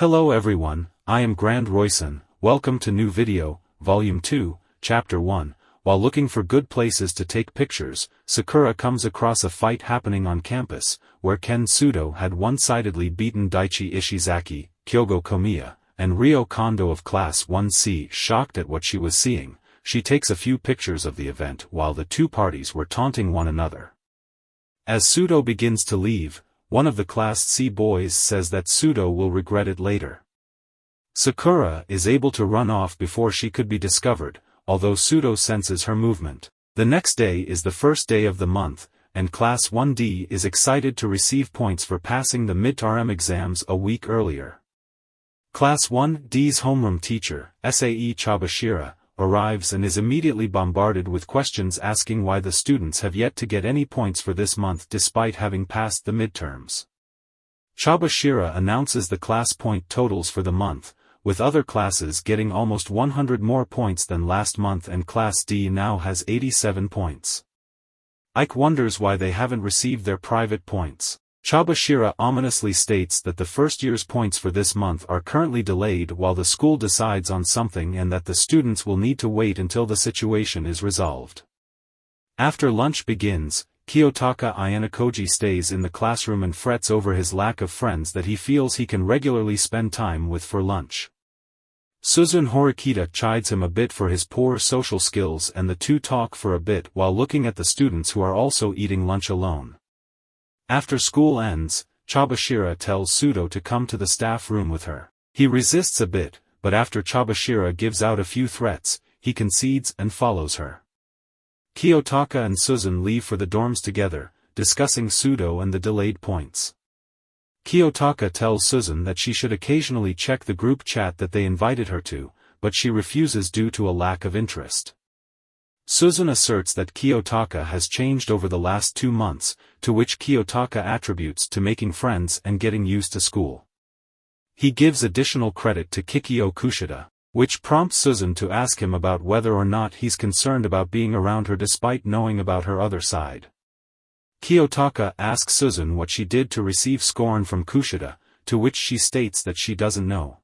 Hello everyone, I am Grand Royson. Welcome to new video, Volume 2, Chapter 1. While looking for good places to take pictures, Sakura comes across a fight happening on campus, where Ken Sudo had one-sidedly beaten Daichi Ishizaki, Kyogo Komiya, and Ryo Kondo of Class 1C. Shocked at what she was seeing, she takes a few pictures of the event while the two parties were taunting one another. As Sudo begins to leave, one of the Class C boys says that Sudo will regret it later. Sakura is able to run off before she could be discovered, although Sudo senses her movement. The next day is the first day of the month, and Class 1D is excited to receive points for passing the midterm exams a week earlier. Class 1D's homeroom teacher, Sae Chabashira, arrives and is immediately bombarded with questions asking why the students have yet to get any points for this month despite having passed the midterms. Chabashira announces the class point totals for the month, with other classes getting almost 100 more points than last month, and Class D now has 87 points. Ike wonders why they haven't received their private points. Chabashira ominously states that the first year's points for this month are currently delayed while the school decides on something, and that the students will need to wait until the situation is resolved. After lunch begins, Kiyotaka Ayanokoji stays in the classroom and frets over his lack of friends that he feels he can regularly spend time with for lunch. Suzun Horikita chides him a bit for his poor social skills, and the two talk for a bit while looking at the students who are also eating lunch alone. After school ends, Chabashira tells Sudo to come to the staff room with her. He resists a bit, but after Chabashira gives out a few threats, he concedes and follows her. Kiyotaka and Suzun leave for the dorms together, discussing Sudo and the delayed points. Kiyotaka tells Suzun that she should occasionally check the group chat that they invited her to, but she refuses due to a lack of interest. Suzun asserts that Kiyotaka has changed over the last 2 months, to which Kiyotaka attributes to making friends and getting used to school. He gives additional credit to Kikyo Kushida, which prompts Suzun to ask him about whether or not he's concerned about being around her despite knowing about her other side. Kiyotaka asks Suzun what she did to receive scorn from Kushida, to which she states that she doesn't know.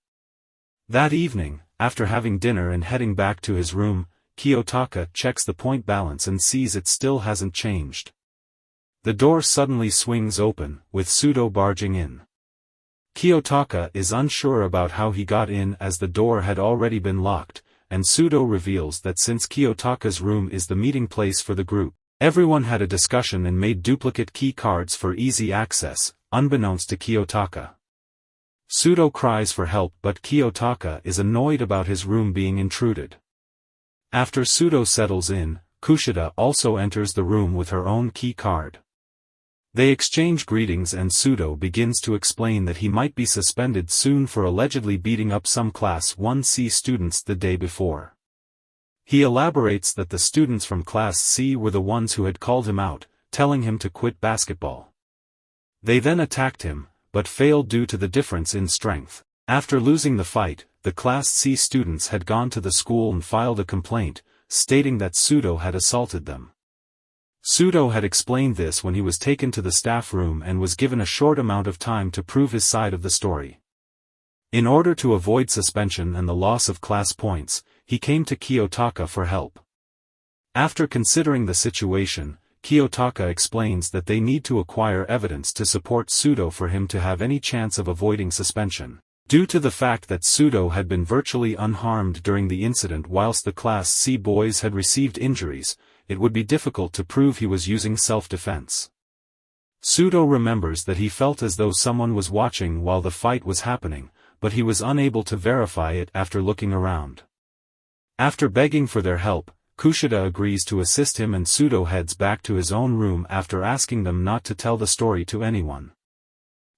That evening, after having dinner and heading back to his room, Kiyotaka checks the point balance and sees it still hasn't changed. The door suddenly swings open, with Sudo barging in. Kiyotaka is unsure about how he got in as the door had already been locked, and Sudo reveals that since Kiyotaka's room is the meeting place for the group, everyone had a discussion and made duplicate key cards for easy access, unbeknownst to Kiyotaka. Sudo cries for help, but Kiyotaka is annoyed about his room being intruded. After Sudo settles in, Kushida also enters the room with her own key card. They exchange greetings and Sudo begins to explain that he might be suspended soon for allegedly beating up some Class 1C students the day before. He elaborates that the students from Class C were the ones who had called him out, telling him to quit basketball. They then attacked him, but failed due to the difference in strength. After losing the fight, the Class C students had gone to the school and filed a complaint, stating that Sudo had assaulted them. Sudo had explained this when he was taken to the staff room and was given a short amount of time to prove his side of the story. In order to avoid suspension and the loss of class points, he came to Kiyotaka for help. After considering the situation, Kiyotaka explains that they need to acquire evidence to support Sudo for him to have any chance of avoiding suspension. Due to the fact that Sudo had been virtually unharmed during the incident whilst the Class C boys had received injuries, it would be difficult to prove he was using self-defense. Sudo remembers that he felt as though someone was watching while the fight was happening, but he was unable to verify it after looking around. After begging for their help, Kushida agrees to assist him and Sudo heads back to his own room after asking them not to tell the story to anyone.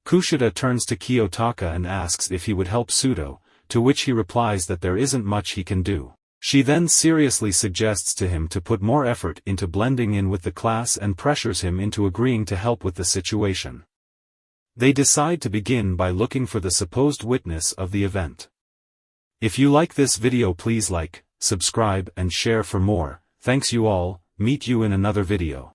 Kushida turns to Kiyotaka and asks if he would help Sudo, to which he replies that there isn't much he can do. She then seriously suggests to him to put more effort into blending in with the class and pressures him into agreeing to help with the situation. They decide to begin by looking for the supposed witness of the event. If you like this video, please like, subscribe and share for more. Thanks you all, meet you in another video.